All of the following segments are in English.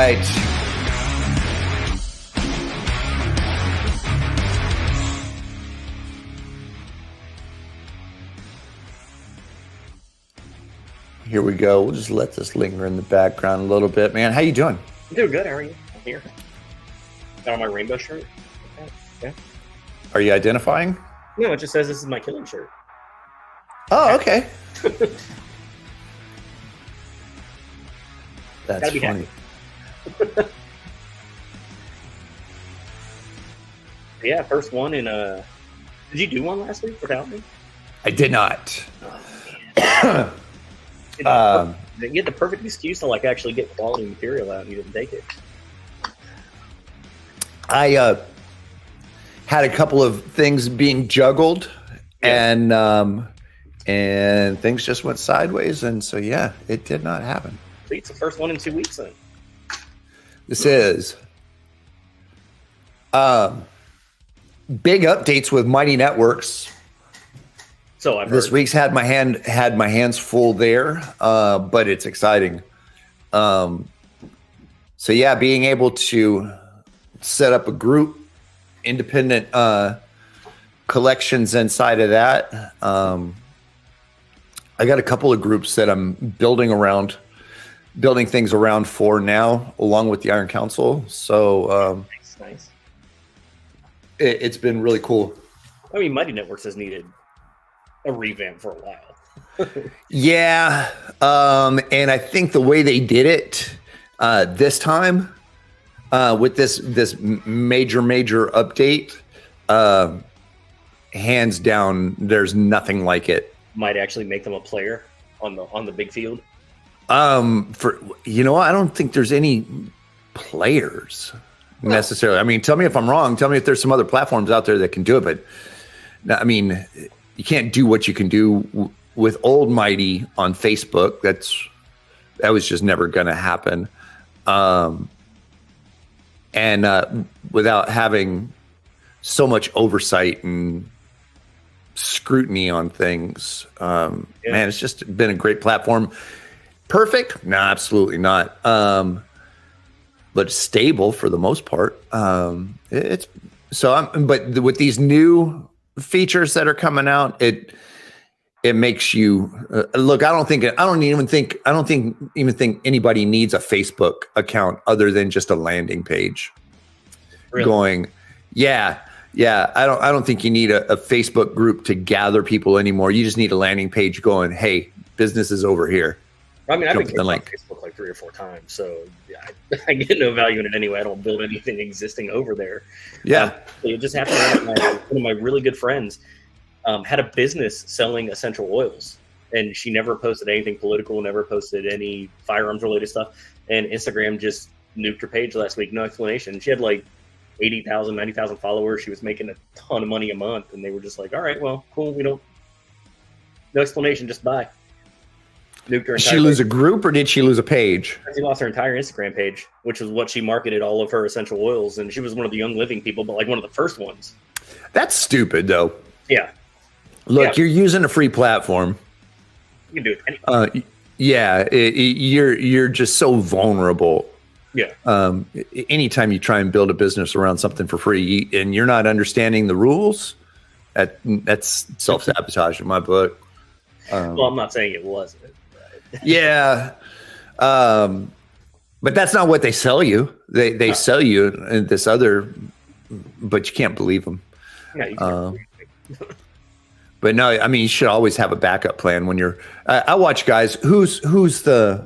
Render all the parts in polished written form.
right. Here we go. We'll just let this linger in the background a little bit. Man, how you doing? I'm doing good. How are you? I'm here. Got on my rainbow shirt. Okay. Yeah. Are you identifying? No, it just says this is my killing shirt. Oh, okay. That's Gotta be funny. Yeah, first one in did you do one last week without me? I did not. You had the perfect excuse to like actually get quality material out and you didn't take it. I had a couple of things being juggled, and things just went sideways, and so yeah, it did not happen. So it's the first one in 2 weeks then. This is big updates with Mighty Networks. So I've This heard. week's had my hands full there, but it's exciting. So yeah, being able to set up a group, independent collections inside of that. I got a couple of groups that I'm building things around for now, along with the Iron Council. So Nice. it's been really cool. I mean, Mighty Networks has needed a revamp for a while. Yeah, and I think the way they did it this time with this major update, hands down, there's nothing like it. Might actually make them a player on the big field. I don't think there's any players necessarily. I mean, tell me if I'm wrong. Tell me if there's some other platforms out there that can do it, but I mean, you can't do what you can do with old Mighty on Facebook. That was just never going to happen. And without having so much oversight and scrutiny on things, man, it's just been a great platform. Perfect? No, absolutely not. But stable for the most part. But with these new features that are coming out, it makes you look. I don't even think anybody needs a Facebook account other than just a landing page. Really? Going, yeah. I don't think you need a Facebook group to gather people anymore. You just need a landing page going, hey, business is over here. I mean, I've been on Facebook like 3 or 4 times, so yeah, I get no value in it anyway. I don't build anything existing over there. Yeah. It just happened that one of my really good friends had a business selling essential oils, and she never posted anything political, never posted any firearms related stuff, and Instagram just nuked her page last week, no explanation. She had like 80,000, 90,000 followers. She was making a ton of money a month, and they were just like, all right, well, cool, no explanation, just bye. Nuked her. Did she lose a group or did she lose a page? She lost her entire Instagram page, which was what she marketed all of her essential oils, and she was one of the Young Living people, but like one of the first ones. That's stupid, though. Yeah. Look, you're using a free platform. You can do it anyway. You're just so vulnerable. Yeah. Anytime you try and build a business around something for free and you're not understanding the rules, that's self-sabotage in my book. Well, I'm not saying it wasn't. Yeah. But that's not what they sell you. They sell you this other, but you can't believe them. Yeah, you can But no, I mean, you should always have a backup plan when you're. I watch guys. Who's the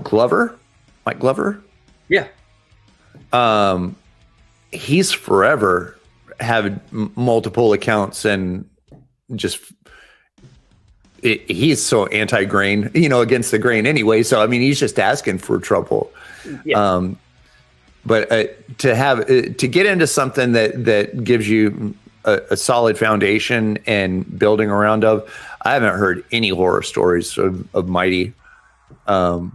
Glover? Mike Glover? Yeah. He's forever had multiple accounts and just. He's so anti-grain, against the grain anyway. So I mean, he's just asking for trouble. Yeah. But to get into something that gives you a solid foundation and building around of, I haven't heard any horror stories of Mighty. Well,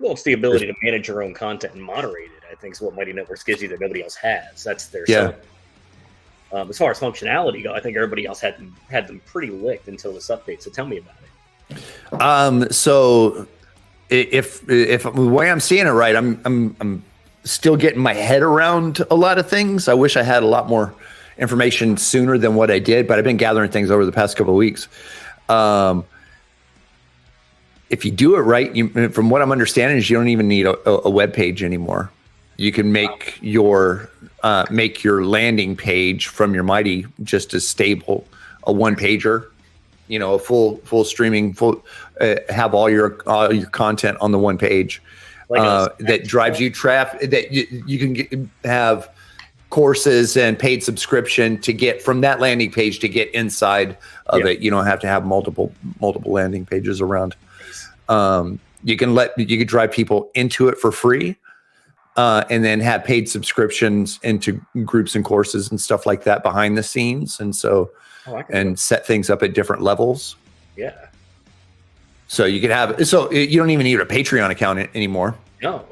it's the ability to manage your own content and moderate it, I think, is what Mighty Networks gives you that nobody else has. That's their selling. As far as functionality go, I think everybody else had them pretty licked until this update. So tell me about it. So if the way I'm seeing it right, I'm still getting my head around a lot of things. I wish I had a lot more information sooner than what I did, but I've been gathering things over the past couple of weeks. If you do it right, from what I'm understanding, is you don't even need a web page anymore. You can make your landing page from your Mighty just as stable, a one pager, a full streaming, have all your content on the one page, that drives you traffic. That you can have courses and paid subscription to get from that landing page to get inside of it. You don't have to have multiple landing pages around. You can drive people into it for free, and then have paid subscriptions into groups and courses and stuff like that behind the scenes. And so, set things up at different levels. Yeah. So you could have, so you don't even need a Patreon account anymore. No.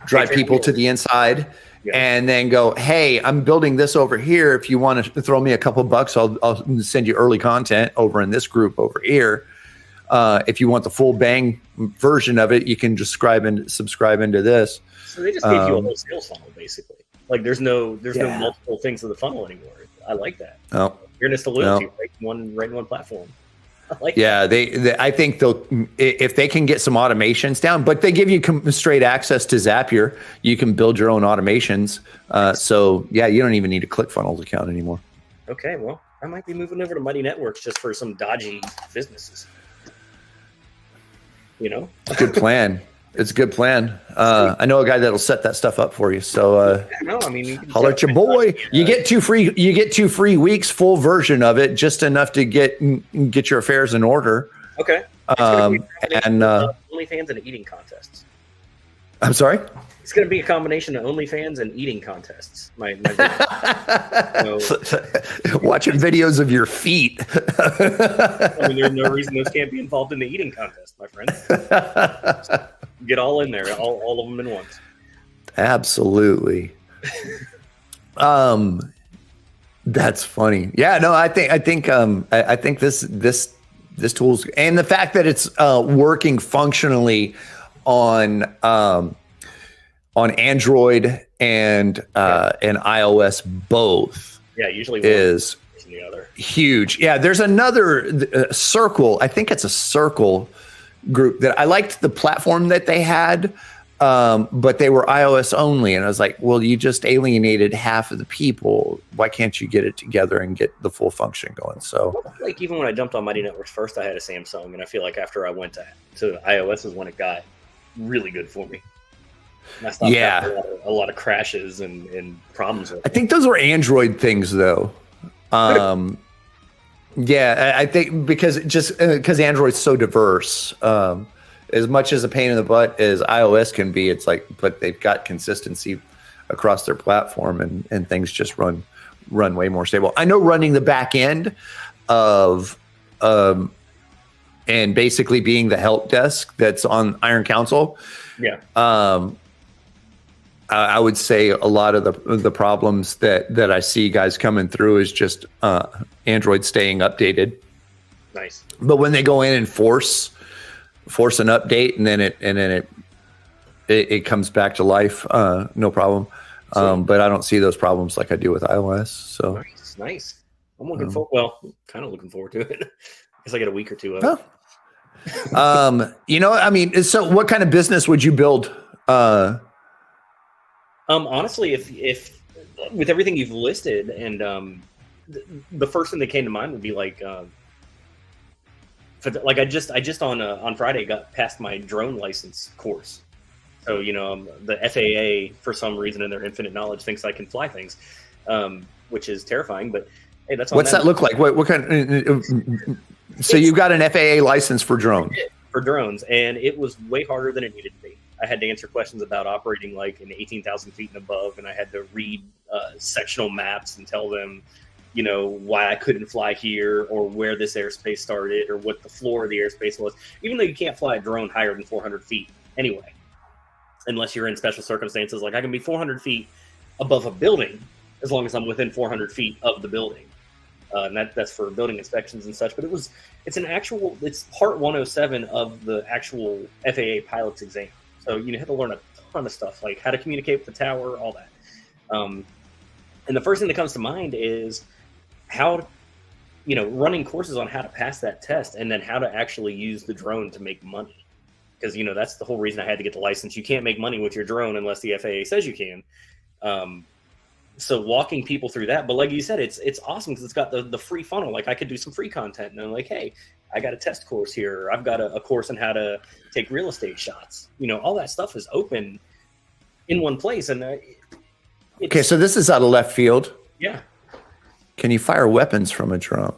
Drive Patreon people to the inside. Yeah. And then go, hey, I'm building this over here. If you want to throw me a couple bucks, I'll send you early content over in this group over here. If you want the full bang version of it, you can just subscribe into this. So they just gave you a whole sales funnel, basically. Like there's no multiple things to the funnel anymore. I like that. No. Fairness to loyalty, right in one platform. I think they'll, if they can get some automations down, but they give you straight access to Zapier. You can build your own automations. So you don't even need a ClickFunnels account anymore. Okay, well, I might be moving over to Mighty Networks just for some dodgy businesses. Good plan. It's a good plan. I know a guy that'll set that stuff up for you. So holler at your boy. You get 2 free weeks, full version of it, just enough to get your affairs in order. Okay. And OnlyFans and eating contests. I'm sorry? It's going to be a combination of OnlyFans and eating contests. My watching videos of your feet. There's no reason those can't be involved in the eating contest, my friend. Get all in there, all of them in once. Absolutely. That's funny. Yeah, no, I think this tool's, and the fact that it's working functionally on Android and iOS both. Yeah, usually one is the other. Huge. Yeah, there's another Circle. I think it's a Circle group that I liked the platform that they had, but they were iOS only, and I was like, well, you just alienated half of the people. Why can't you get it together and get the full function going? So, like, even when I jumped on Mighty Networks first, I had a Samsung, and I feel like after I went to iOS is when it got really good for me. And I stopped having a lot of crashes and problems. I think those were Android things, though. Yeah, I think because Android's so diverse, as much as a pain in the butt as iOS can be, it's like, but they've got consistency across their platform, and things just run way more stable. I know running the back end of and basically being the help desk that's on Iron Council. Yeah. I would say a lot of the problems that I see guys coming through is just Android staying updated. Nice. But when they go in and force an update, and then it comes back to life, no problem. But I don't see those problems like I do with iOS. So nice. I'm looking forward. Well, kind of looking forward to it. I guess I get a week or two of it. So what kind of business would you build? Honestly, if with everything you've listed, and the first thing that came to mind would be like I just on Friday got passed my drone license course. So the FAA, for some reason in their infinite knowledge, thinks I can fly things, which is terrifying. But hey, that's what's that look like? What kind? So you got an FAA license for drones? For drones, and it was way harder than it needed to be. I had to answer questions about operating like in 18,000 feet and above, and I had to read sectional maps and tell them, why I couldn't fly here, or where this airspace started, or what the floor of the airspace was. Even though you can't fly a drone higher than 400 feet anyway, unless you're in special circumstances. Like I can be 400 feet above a building as long as I'm within 400 feet of the building. and that's for building inspections and such. But it's part 107 of the actual FAA pilot's exam. So you have to learn a ton of stuff, like how to communicate with the tower, all that. And the first thing that comes to mind is how, running courses on how to pass that test, and then how to actually use the drone to make money. Because, that's the whole reason I had to get the license. You can't make money with your drone unless the FAA says you can. So walking people through that, but like you said, it's awesome because it's got the free funnel. Like I could do some free content, and I'm like, hey, I got a test course here. I've got a course on how to take real estate shots. All that stuff is open in one place. And okay, so this is out of left field. Yeah. Can you fire weapons from a drone?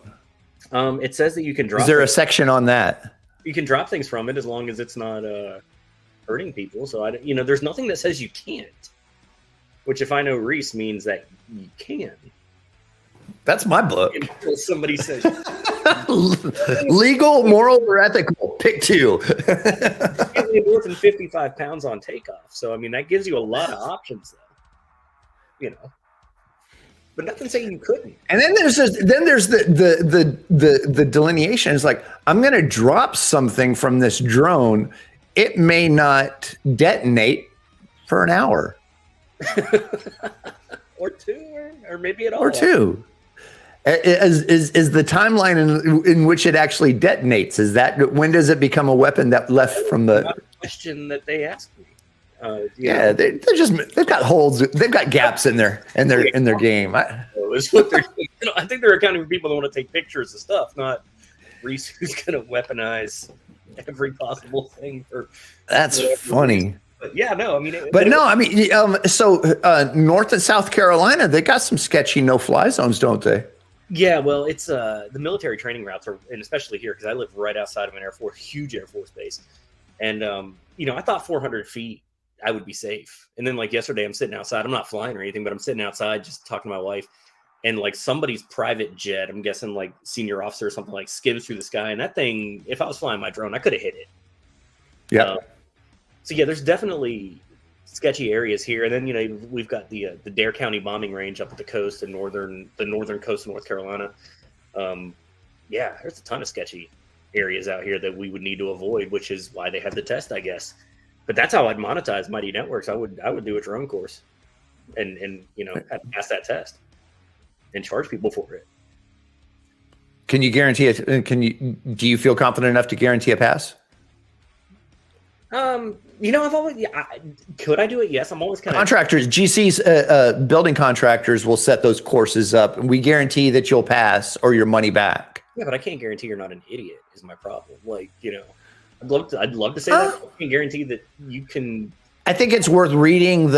It says that you can drop. Is there a section on that? You can drop things from it as long as it's not hurting people. So there's nothing that says you can't. Which, if I know Reese, means that you can. That's my book. Until somebody says legal, moral, or ethical. Pick two. It's more than 55 pounds on takeoff. So that gives you a lot of options, though. But nothing saying you couldn't. And then there's the delineation. It's like, I'm going to drop something from this drone. It may not detonate for an hour. or two, or maybe at all. Or two. Is the timeline in which it actually detonates? Is that when does it become a weapon that left from the question that they asked me? They've got holes. They've got gaps in their game. I think they're accounting for people that want to take pictures of stuff, not Reese who's going to weaponize every possible thing for. That's funny. But yeah, no, so North and South Carolina, they got some sketchy no-fly zones, don't they? Yeah, well, it's the military training routes are, and especially here because I live right outside of an huge Air Force base, and I thought 400 feet I would be safe, and then like yesterday I'm sitting outside. I'm not flying or anything, but I'm sitting outside just talking to my wife, and like somebody's private jet, I'm guessing like senior officer or something, like skims through the sky, and that thing, if I was flying my drone, I could have hit it. Yeah. So yeah, there's definitely sketchy areas here, and then we've got the Dare County bombing range up at the coast and the northern coast of North Carolina. Yeah, there's a ton of sketchy areas out here that we would need to avoid, which is why they have the test, I guess. But that's how I'd monetize Mighty Networks. I would do a drone course, and have to pass that test and charge people for it. Can you guarantee it? Do you feel confident enough to guarantee a pass? I've always, could I do it? Yes. I'm always kind of contractors, GCs, building contractors will set those courses up, and we guarantee that you'll pass or your money back. Yeah, but I can't guarantee you're not an idiot is my problem. Like, I'd love to say that. I can guarantee that you can. I think it's worth reading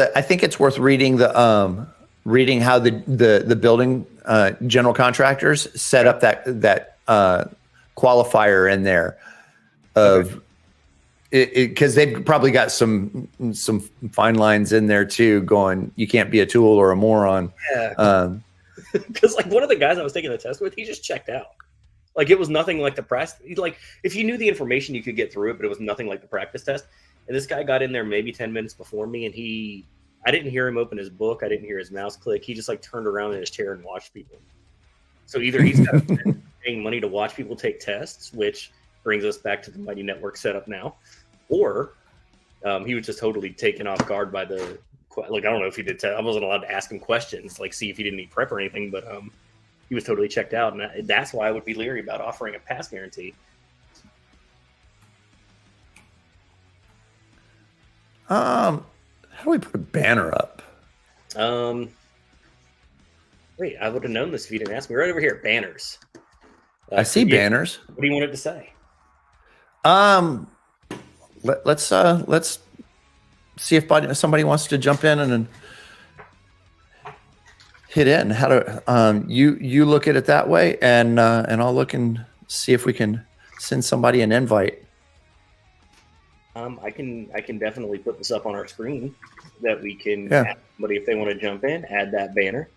reading how the building, general contractors set up that qualifier in there of, because they've probably got some fine lines in there too, going, you can't be a tool or a moron. Yeah. Because like one of the guys I was taking the test with, he just checked out. Like it was nothing like the practice. Like if you knew the information, you could get through it, but it was nothing like the practice test. And this guy got in there maybe 10 minutes before me, and I didn't hear him open his book. I didn't hear his mouse click. He just like turned around in his chair and watched people. So either he's got paying money to watch people take tests, which brings us back to the Mighty Network setup now, or he was just totally taken off guard by the, like, I don't know if he did. I wasn't allowed to ask him questions, like see if he didn't need prep or anything, but he was totally checked out. And that's why I would be leery about offering a pass guarantee. How do we put a banner up? Wait, I would have known this if you didn't ask me. Right over here, banners. I see banners. What do you want it to say? Let's see if somebody wants to jump in and hit in. How to you look at it that way, and I'll look and see if we can send somebody an invite. I can definitely put this up on our screen that we can ask somebody if they want to jump in, add that banner,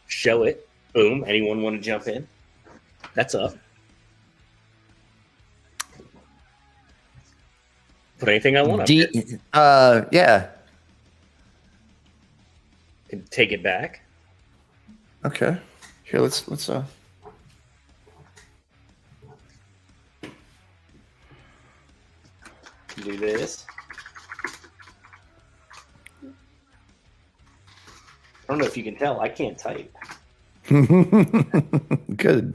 show it. Boom. Anyone want to jump in? That's up. Put anything I want up. Yeah. Can take it back. Okay. Here, let's don't know if you can tell. I can't type. Good.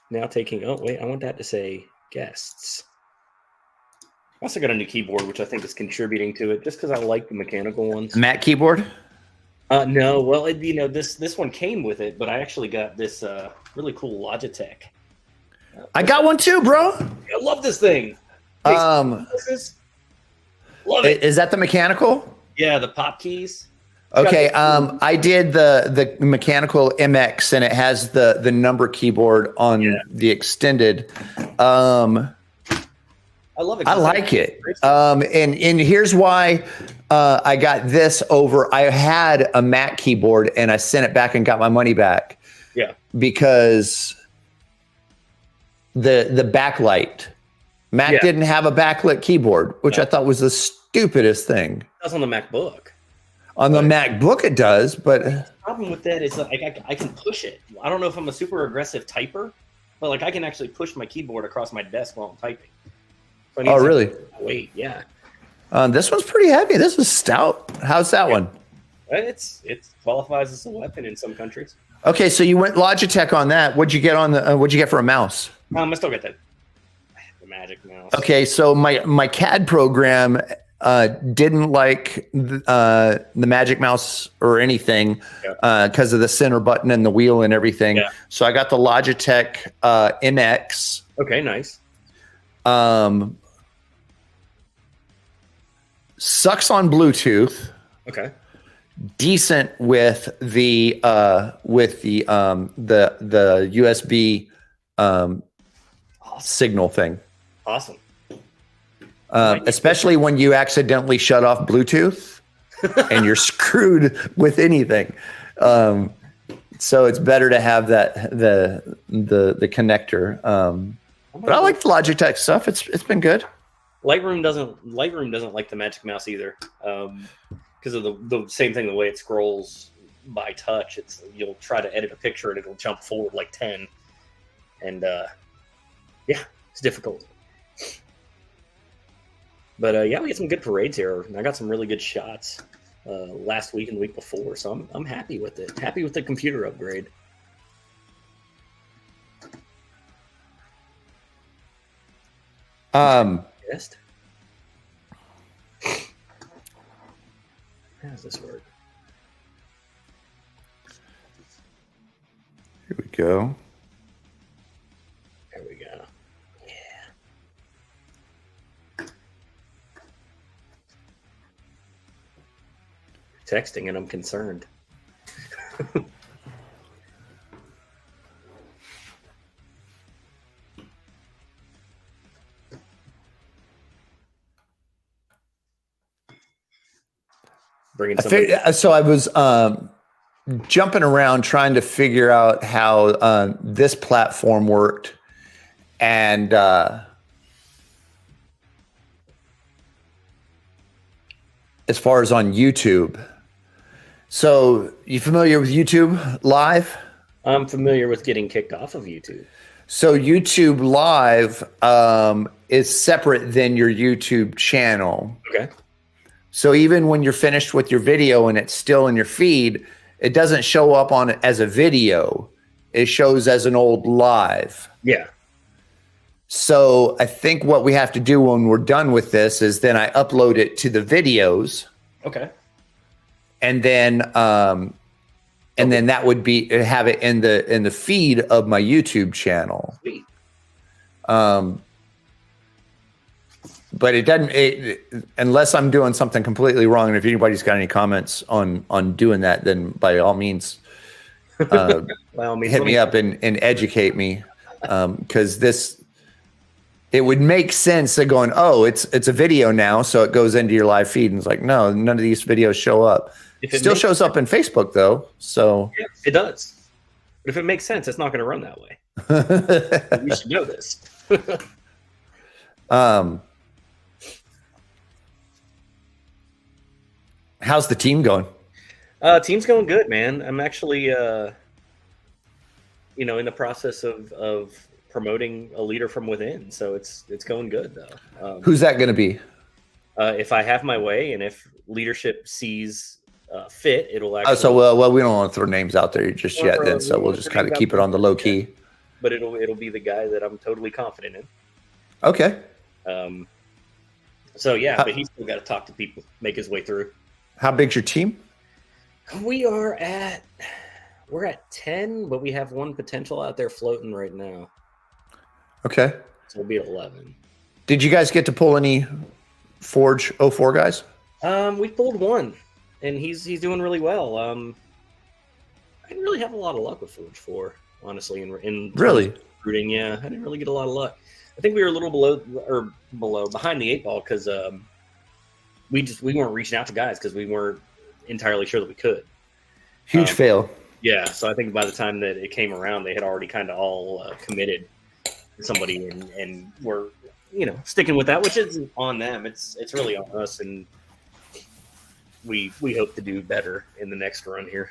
Now taking. Oh wait, I want that to say guests. I also got a new keyboard, which I think is contributing to it, just because I like the mechanical ones. Mac keyboard? No, well, this one came with it, but I actually got this really cool Logitech. I got one too, bro. I love this thing. Love it. Is that the mechanical? Yeah, the pop keys. Okay, I did the mechanical MX, and it has the number keyboard on the extended. I love it. I like it. And here's why I got this over. I had a Mac keyboard, and I sent it back and got my money back. Yeah, because the backlight. Mac didn't have a backlit keyboard, which I thought was the stupidest thing. That's on the MacBook. On the MacBook, it does, but the problem with that is I can push it. I don't know if I'm a super aggressive typer, but like I can actually push my keyboard across my desk while I'm typing. So oh, really? Wait, yeah. This one's pretty heavy. This is stout. How's that one? It qualifies as a weapon in some countries. Okay, so you went Logitech on that. What'd you get on the? What'd you get for a mouse? I still got the Magic Mouse. Okay, so my CAD program didn't like the Magic Mouse or anything because of the center button and the wheel and everything. Yeah. So I got the Logitech MX. Okay, nice. Sucks on Bluetooth. Okay. Decent with the USB awesome. signal thing. Awesome. Especially when you accidentally shut off Bluetooth and you're screwed with anything. So it's better to have that the connector. But I like the Logitech stuff. It's been good. Lightroom doesn't like the Magic Mouse either, because of the same thing. The way it scrolls by touch, you'll try to edit a picture and it'll jump forward like 10, and it's difficult. But we had some good parades here. I got some really good shots last week and the week before, so I'm happy with it. Happy with the computer upgrade. Yes. How does this work? Here we go. There we go. Yeah. Texting and I'm concerned. So I was jumping around trying to figure out how this platform worked, and as far as on YouTube. So you familiar with YouTube Live? I'm familiar with getting kicked off of YouTube. So YouTube Live is separate than your YouTube channel. Okay. So even when you're finished with your video and it's still in your feed, it doesn't show up on it as a video. It shows as an old live. Yeah. So I think what we have to do when we're done with this is then I upload it to the videos. Okay. And then then that would be have it in the feed of my YouTube channel. Sweet. But it doesn't, unless I'm doing something completely wrong. And if anybody's got any comments on doing that, then by all means, hit me up and educate me. Because it would make sense of going, oh, it's a video now, so it goes into your live feed. And it's like, no, none of these videos show up. It still shows up in Facebook though. So yeah, it does. But if it makes sense, it's not going to run that way. We should know this. How's the team going? Team's going good, man. I'm actually, in the process of promoting a leader from within. So it's going good though. Who's that going to be? If I have my way and if leadership sees fit, it'll actually. Well, we don't want to throw names out there just yet, then. So we'll just kind of keep it on the low key. But it'll be the guy that I'm totally confident in. Okay. So yeah, but he's still got to talk to people, make his way through. How big's your team? We're at 10, but we have one potential out there floating right now. Okay. So we'll be at 11. Did you guys get to pull any Forge 04 guys? We pulled one, and he's doing really well. I didn't really have a lot of luck with Forge 4, honestly. In really recruiting, yeah, I didn't really get a lot of luck. I think we were a little behind the 8 ball because we weren't reaching out to guys because we weren't entirely sure that we could. Huge fail. Yeah, so I think by the time that it came around, they had already kind of all committed to somebody and were sticking with that, which isn't on them. It's really on us, and we hope to do better in the next run here.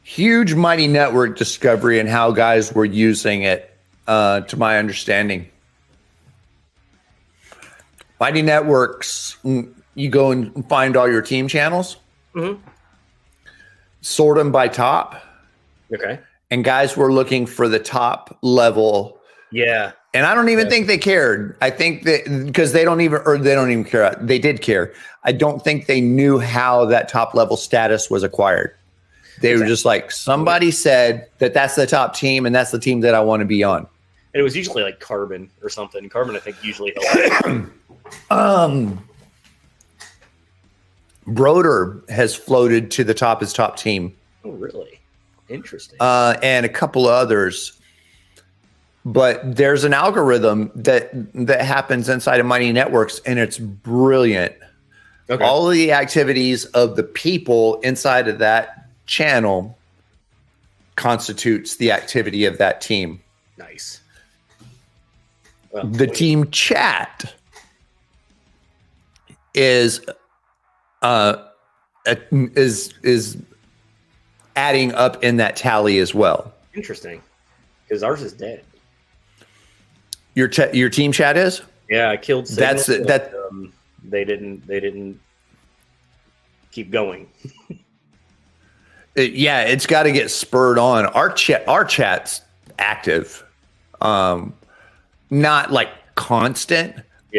Huge Mighty Network discovery and how guys were using it, to my understanding. Mighty Networks, you go and find all your team channels, sort them by top. Okay. And guys were looking for the top level. Yeah. And I don't even think they cared. I think that because they don't even care. They did care. I don't think they knew how that top level status was acquired. They were just like, somebody said that that's the top team and that's the team that I want to be on. And it was usually like Carbon or something. Carbon, I think, usually helped. Broder has floated to the top as top team. Oh, really? Interesting. And a couple of others. But there's an algorithm that happens inside of Mighty Networks, and it's brilliant. Okay. All of the activities of the people inside of that channel constitutes the activity of that team. Nice. Well, the team chat is adding up in that tally as well. Interesting, because ours is dead. Your team chat is? Yeah, I killed Signal, that's it. That they didn't keep going. Yeah, it's got to get spurred on. Our chat's active, not like constant,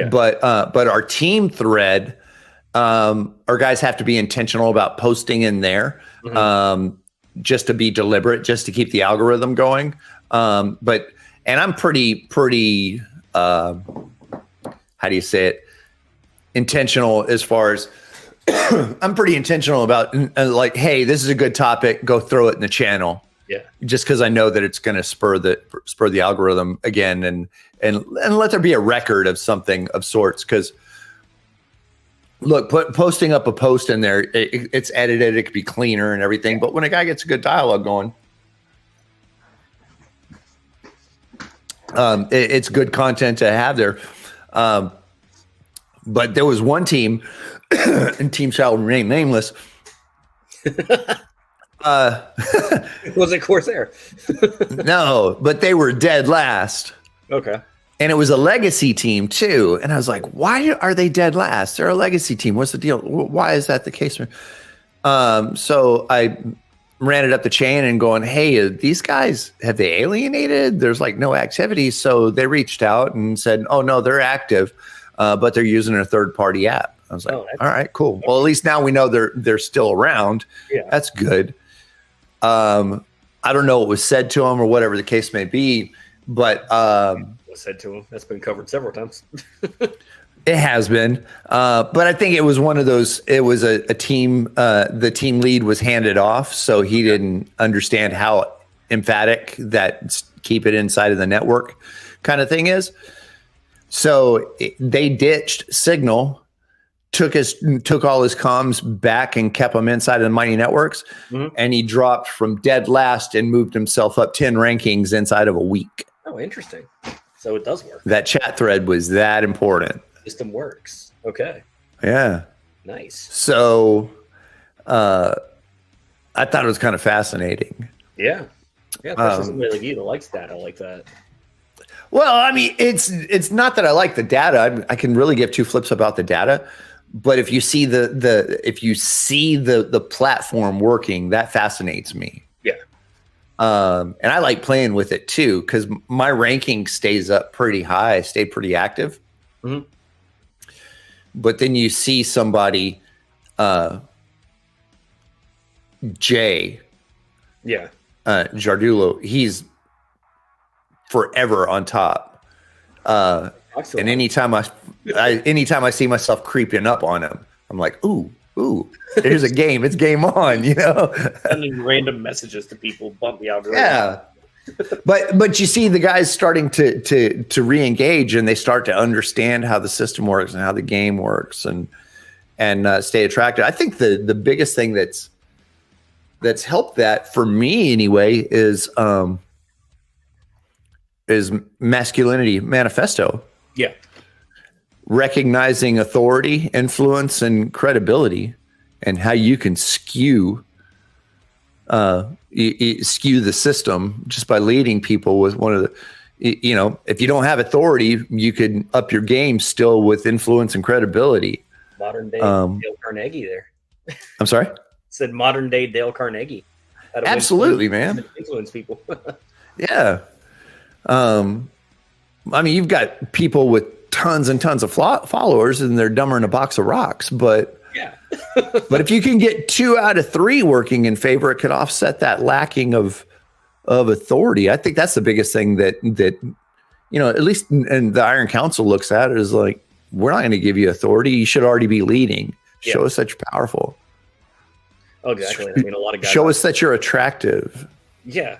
but our team thread, our guys have to be intentional about posting in there, just to be deliberate, just to keep the algorithm going. And I'm pretty, how do you say it? Intentional as far as I'm pretty intentional about like, hey, this is a good topic. Go throw it in the channel. Yeah. Just because I know that it's going to spur the algorithm again and let there be a record of something of sorts. Because look, posting up a post in there, it's edited. It could be cleaner and everything. But when a guy gets a good dialogue going, it's good content to have there. But there was one team, and team shall remain nameless. Was it Corsair? No, but they were dead last. Okay. And it was a legacy team too. And I was like, why are they dead last? They're a legacy team. What's the deal? Why is that the case? So I ran it up the chain and going, hey, these guys, have they alienated? There's like no activity. So they reached out and said, oh no, they're active, but they're using a third-party app. I was like, all right, cool. Well, at least now we know they're still around. Yeah. That's good. I don't know what was said to them or whatever the case may be, but what was said to them? That's been covered several times. It has been, but I think it was one of those. It was a team. The team lead was handed off, so he didn't understand how emphatic that keep it inside of the network kind of thing is. So they ditched Signal, took all his comms back and kept them inside of the Mighty Networks, and he dropped from dead last and moved himself up 10 rankings inside of a week. Oh, interesting. So it does work. That chat thread was that important. System works. Okay. Yeah. Nice. So I thought it was kind of fascinating. Yeah. Yeah, especially somebody like you that likes data like that. Well, I mean, it's not that I like the data. I can really give two flips about the data, but if you see the platform working, that fascinates me. Yeah. And I like playing with it too, because my ranking stays up pretty high. I stay pretty active. Mm-hmm. But then you see somebody, Jay, Jardulo, he's forever on top. And anytime I see myself creeping up on him, I'm like, ooh, there's a game. It's game on, you know. Sending random messages to people, bump me out. Yeah. But you see the guys starting to re-engage, and they start to understand how the system works and how the game works, and stay attracted. I think the biggest thing that's helped that for me anyway is Masculinity Manifesto. Yeah. Recognizing authority, influence, and credibility, and how you can skew the system just by leading people with one of the, you know, if you don't have authority, you could up your game still with influence and credibility. Modern day Dale Carnegie there. I'm sorry? Said modern day Dale Carnegie. Absolutely, man. Influence people. Yeah. I mean, you've got people with tons and tons of followers, and they're dumber than a box of rocks, but yeah. but if you can get 2 out of 3 working in favor, it could offset that lacking of authority. I think that's the biggest thing that you know, at least in the Iron Council looks at it, is like, we're not going to give you authority. You should already be leading. Show us that you're powerful. Oh, exactly. I mean, a lot of guys show us that you're attractive. Yeah.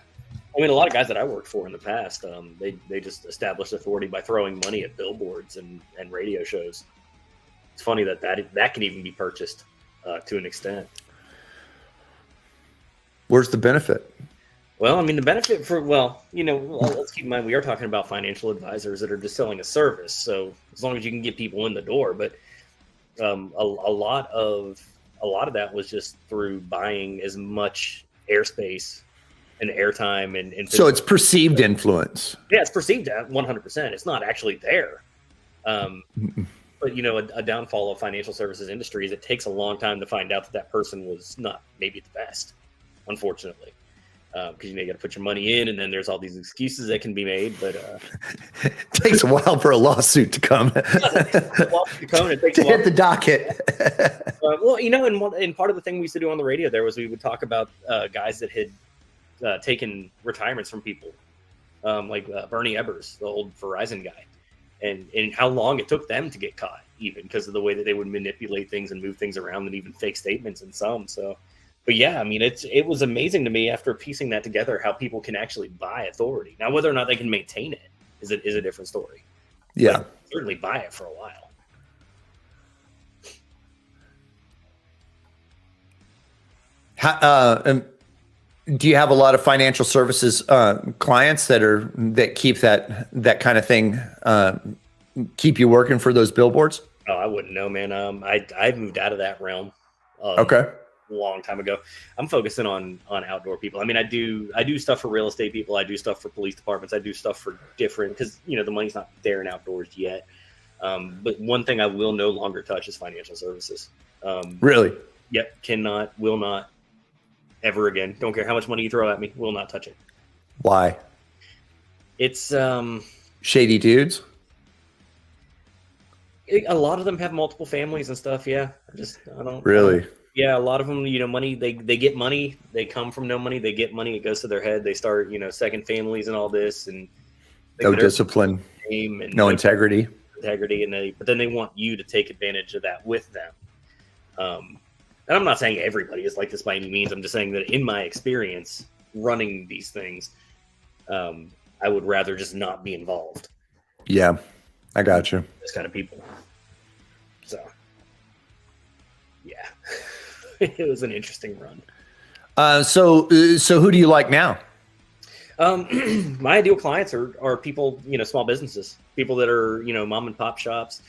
I mean, a lot of guys that I worked for in the past, they just established authority by throwing money at billboards and radio shows. It's funny that can even be purchased to an extent. Where's the benefit? Well, I mean, the benefit let's keep in mind we are talking about financial advisors that are just selling a service. So as long as you can get people in the door, but a lot of that was just through buying as much airspace and airtime and so it's perceived influence. Yeah, it's perceived at 100%. It's not actually there. But you know, a downfall of financial services industry is it takes a long time to find out that person was not maybe the best, unfortunately. Because you got to put your money in, and then there's all these excuses that can be made. But it takes a while for a lawsuit to come. It takes to hit the docket. Well, you know, and part of the thing we used to do on the radio there was we would talk about guys that had taken retirements from people, like Bernie Ebbers, the old Verizon guy, and how long it took them to get caught, even because of the way that they would manipulate things and move things around, and even fake statements in some. So. But yeah, I mean, it was amazing to me after piecing that together how people can actually buy authority. Now, whether or not they can maintain it is a different story. Yeah, but certainly buy it for a while. Do you have a lot of financial services clients that keep that kind of thing, keep you working for those billboards? Oh, I wouldn't know, man. I've moved out of that realm. Okay. Long time ago. I'm focusing on outdoor people. I mean, I do stuff for real estate people. I do stuff for police departments. I do stuff for different, because you know the money's not there in outdoors yet. But one thing I will no longer touch is financial services. Really? Yep. Will not ever again. Don't care how much money you throw at me. Will not touch it. Why? It's shady dudes. A lot of them have multiple families and stuff. Yeah. I don't really. Yeah, a lot of them, you know, money, they get money, they come from no money, they get money, it goes to their head, they start, you know, second families and all this, and no discipline, and no integrity, but then they want you to take advantage of that with them. And I'm not saying everybody is like this by any means. I'm just saying that in my experience running these things, I would rather just not be involved. Yeah, I got you. This kind of people. So, yeah. It was an interesting run. So who do you like now? My ideal clients are people, you know, small businesses, people that are, you know, mom and pop shops.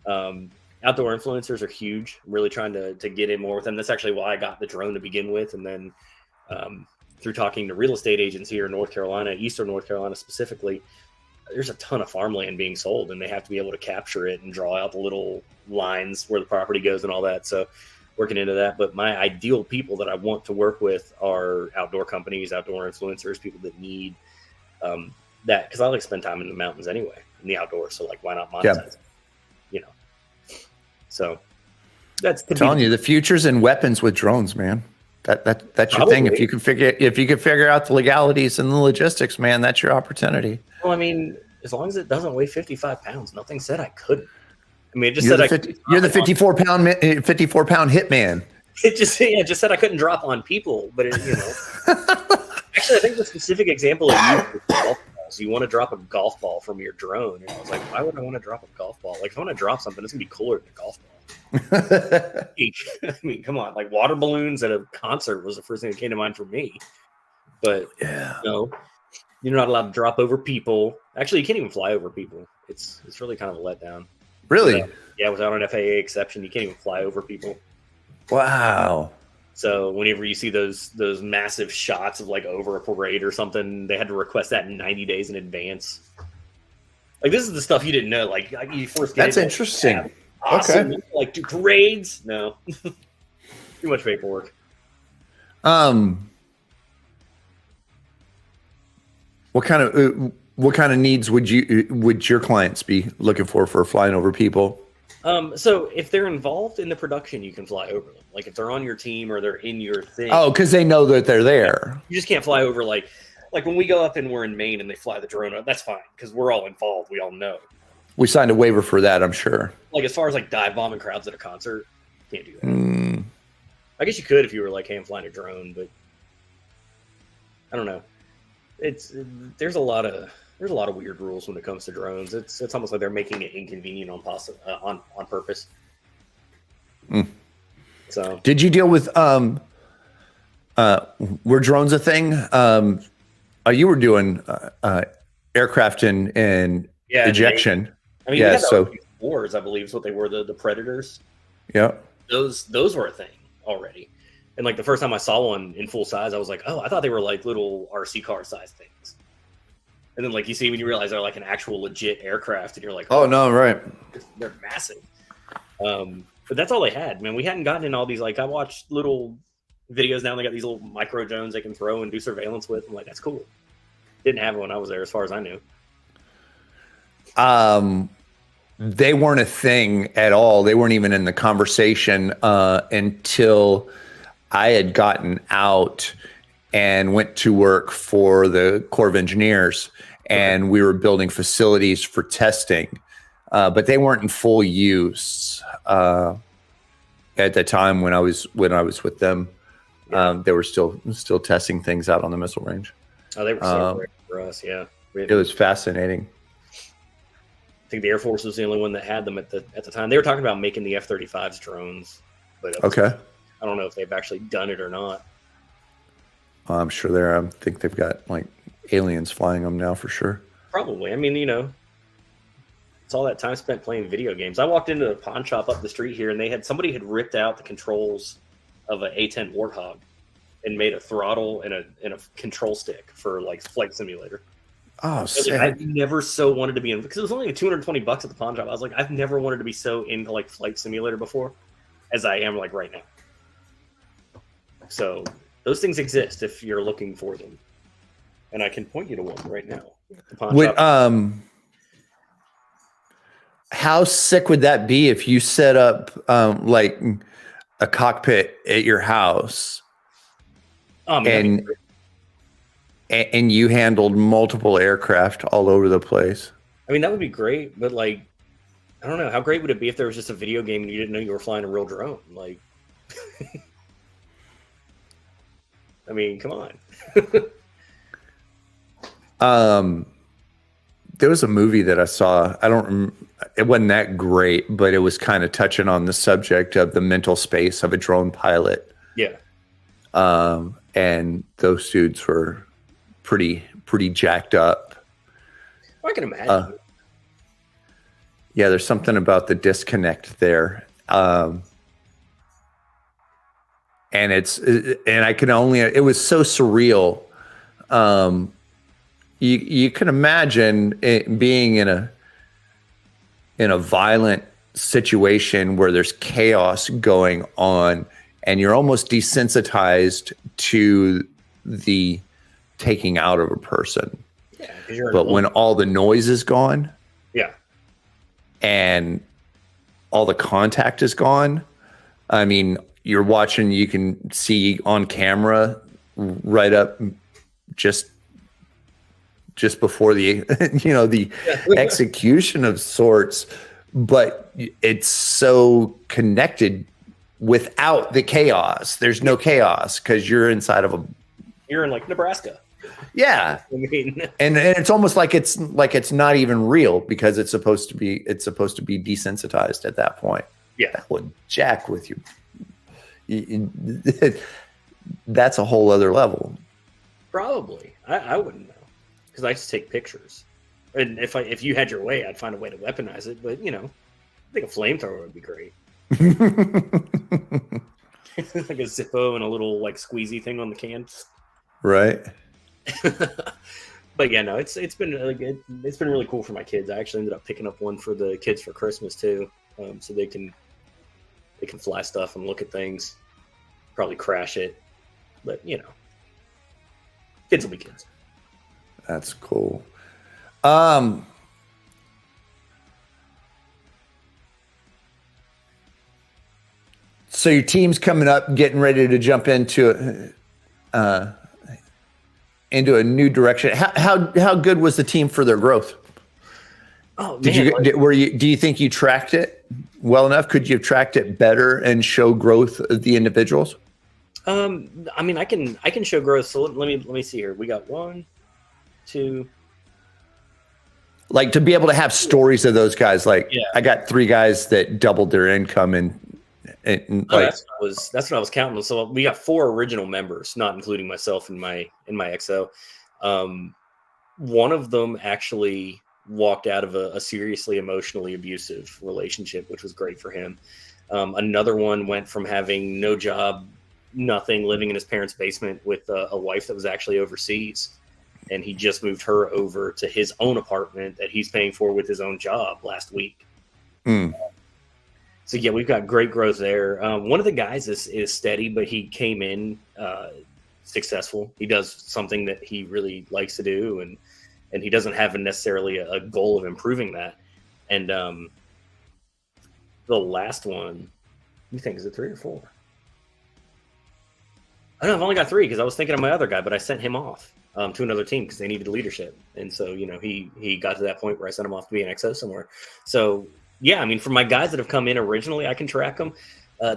Outdoor influencers are huge. I'm really trying to get in more with them. That's actually why I got the drone to begin with. And then through talking to real estate agents here in North Carolina, Eastern North Carolina specifically, there's a ton of farmland being sold, and they have to be able to capture it and draw out the little lines where the property goes and all that. So working into that. But my ideal people that I want to work with are outdoor companies, outdoor influencers, people that need that, because I like to spend time in the mountains anyway, in the outdoors. So like, why not monetize it? You know. So that's telling you, the future's in weapons with drones, man. That's your thing. If you can figure out the legalities and the logistics, man, that's your opportunity. Well, I mean, as long as it doesn't weigh 55 pounds, nothing said I couldn't. I mean, it just you're said you're the 54-pound hitman. It just said I couldn't drop on people, but you know. Actually, I think the specific example of golf balls. You want to drop a golf ball from your drone, and I was like, why would I want to drop a golf ball? Like, if I want to drop something, it's gonna be cooler than a golf ball. I mean, come on, like water balloons at a concert was the first thing that came to mind for me. But no, you're not allowed to drop over people. Actually, you can't even fly over people. It's really kind of a letdown. Really? Without an FAA exception, you can't even fly over people. Wow. So whenever you see those massive shots of like over a parade or something, they had to request that 90 days in advance. Like, this is the stuff you didn't know. Like, you first get that's interesting. Like, awesome. Okay. Like, do parades? No. Too much paperwork. What kind of needs would your clients be looking for flying over people? So if they're involved in the production, you can fly over them. Like, if they're on your team or they're in your thing. Oh, because they know that they're there. You just can't fly over like when we go up and we're in Maine and they fly the drone up, that's fine because we're all involved. We all know. We signed a waiver for that, I'm sure. Like, as far as like dive bombing crowds at a concert, can't do that. I guess you could if you were like, hey, I'm flying a drone, but I don't know. There's a lot of weird rules when it comes to drones. It's almost like they're making it inconvenient on purpose. So, did you deal with were drones a thing? You were doing aircraft and ejection. We had the wars, I believe, is what they were, the Predators. Yeah, those were a thing already. And like the first time I saw one in full size, I was like, oh, I thought they were like little RC car size things. And then like you see when you realize they're like an actual legit aircraft, and you're like, oh no, right? They're massive. But that's all they had, man. We hadn't gotten in all these. Like, I watched little videos now. They got these little micro drones they can throw and do surveillance with. I'm like, that's cool. Didn't have it when I was there, as far as I knew. They weren't a thing at all. They weren't even in the conversation until I had gotten out and went to work for the Corps of Engineers, and we were building facilities for testing, but they weren't in full use at the time when I was with them. They were still testing things out on the missile range. Oh, they were so great for us. Yeah, it was fascinating. I think the Air Force was the only one that had them at the time. They were talking about making the F-35s drones, but okay. I don't know if they've actually done it or not. I'm sure I think they've got like aliens flying them now for sure. Probably. I mean, it's all that time spent playing video games. I walked into a pawn shop up the street here, and somebody had ripped out the controls of an A-10 Warthog and made a throttle and a control stick for like flight simulator. Oh, sick. I've never so wanted to be in, because it was only like $220 at the pawn shop. I was like, I've never wanted to be so into like flight simulator before as I am like right now. So those things exist if you're looking for them, and I can point you to one right now. The pawn shop. How sick would that be if you set up like a cockpit at your house, and you handled multiple aircraft all over the place? I mean, that would be great, but like, I don't know, how great would it be if there was just a video game and you didn't know you were flying a real drone? Like, I mean, come on. There was a movie that I saw. It wasn't that great, but it was kind of touching on the subject of the mental space of a drone pilot. Yeah. And those dudes were pretty jacked up. I can imagine. Yeah, there's something about the disconnect there. And it was so surreal. you can imagine it being in a violent situation where there's chaos going on, and you're almost desensitized to the taking out of a person. Yeah, but when all the noise is gone, yeah, and all the contact is gone, I mean, you're watching, you can see on camera right up just before the the execution of sorts, but it's so connected without the chaos. There's no chaos because you're inside of you're in like Nebraska. Yeah. I mean, and it's almost like it's not even real because it's supposed to be desensitized at that point. Yeah. That would jack with you. That's a whole other level. Probably. I wouldn't know because I just take pictures. And if you had your way, I'd find a way to weaponize it. But, I think a flamethrower would be great. Like a Zippo and a little like squeezy thing on the can. Right. But yeah, no, it's been it's been really cool for my kids. I actually ended up picking up one for the kids for Christmas too, so they can fly stuff and look at things, probably crash it, but kids will be kids. That's cool. So your team's coming up, getting ready to jump into a new direction. How good was the team for their growth? Oh, do you think you tracked it well enough? Could you have tracked it better and show growth of the individuals? I mean, I can show growth. So let me see here. We got 1, 2. Like to be able to have stories of those guys. Like I got 3 guys that doubled their income and that's what I was counting. So we got 4 original members, not including myself and my XO. One of them actually walked out of a seriously emotionally abusive relationship, which was great for him. Another one went from having no job, nothing, living in his parents' basement with a wife that was actually overseas. And he just moved her over to his own apartment that he's paying for with his own job last week. So yeah, we've got great growth there. One of the guys is steady, but he came in successful. He does something that he really likes to do, and he doesn't have necessarily a goal of improving that. And the last one, you think, is it 3 or 4? I know I've only got 3 because I was thinking of my other guy, but I sent him off to another team because they needed leadership. And so, he got to that point where I sent him off to be an XO somewhere. So yeah, I mean, for my guys that have come in originally, I can track them.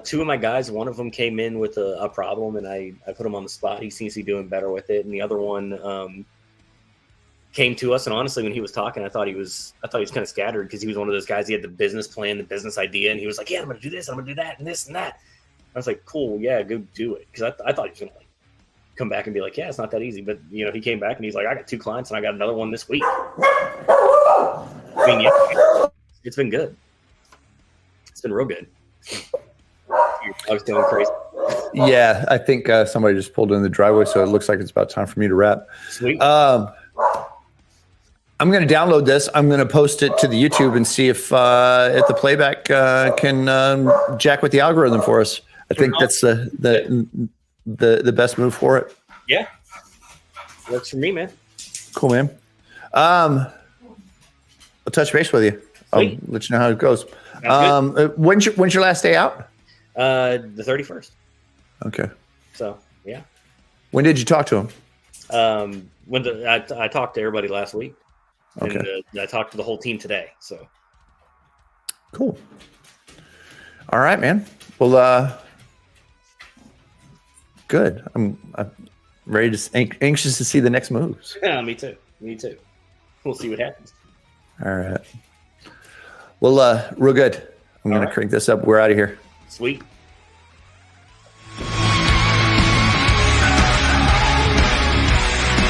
2 of my guys, one of them came in with a problem, and I put him on the spot. He seems to be doing better with it. And the other one came to us, and honestly, when he was talking, I thought he was kind of scattered because he was one of those guys. He had the business plan, the business idea, and he was like, "Yeah, I'm going to do this, I'm going to do that, and this and that." I was like, "Cool, yeah, go do it," because I thought he was going to come back and be like, "Yeah, it's not that easy." But he came back and he's like, "I got 2 clients, and I got another one this week." I mean, yeah. It's been good. It's been real good. Your dog's going crazy. Yeah, I think somebody just pulled in the driveway, so it looks like it's about time for me to wrap. Sweet. I'm going to download this. I'm going to post it to the YouTube and see if the playback can jack with the algorithm for us. I think that's the best move for it. Yeah, works for me, man. Cool, man. I'll touch base with you. I'll let you know how it goes. When's your last day out? The 31st. Okay. So yeah. When did you talk to him? I talked to everybody last week. Okay. And I talked to the whole team today. So cool. All right, man. Well, good. I'm ready anxious to see the next moves. Yeah, me too. We'll see what happens. All right. Well, real good. I'm going to crank this up. We're out of here. Sweet.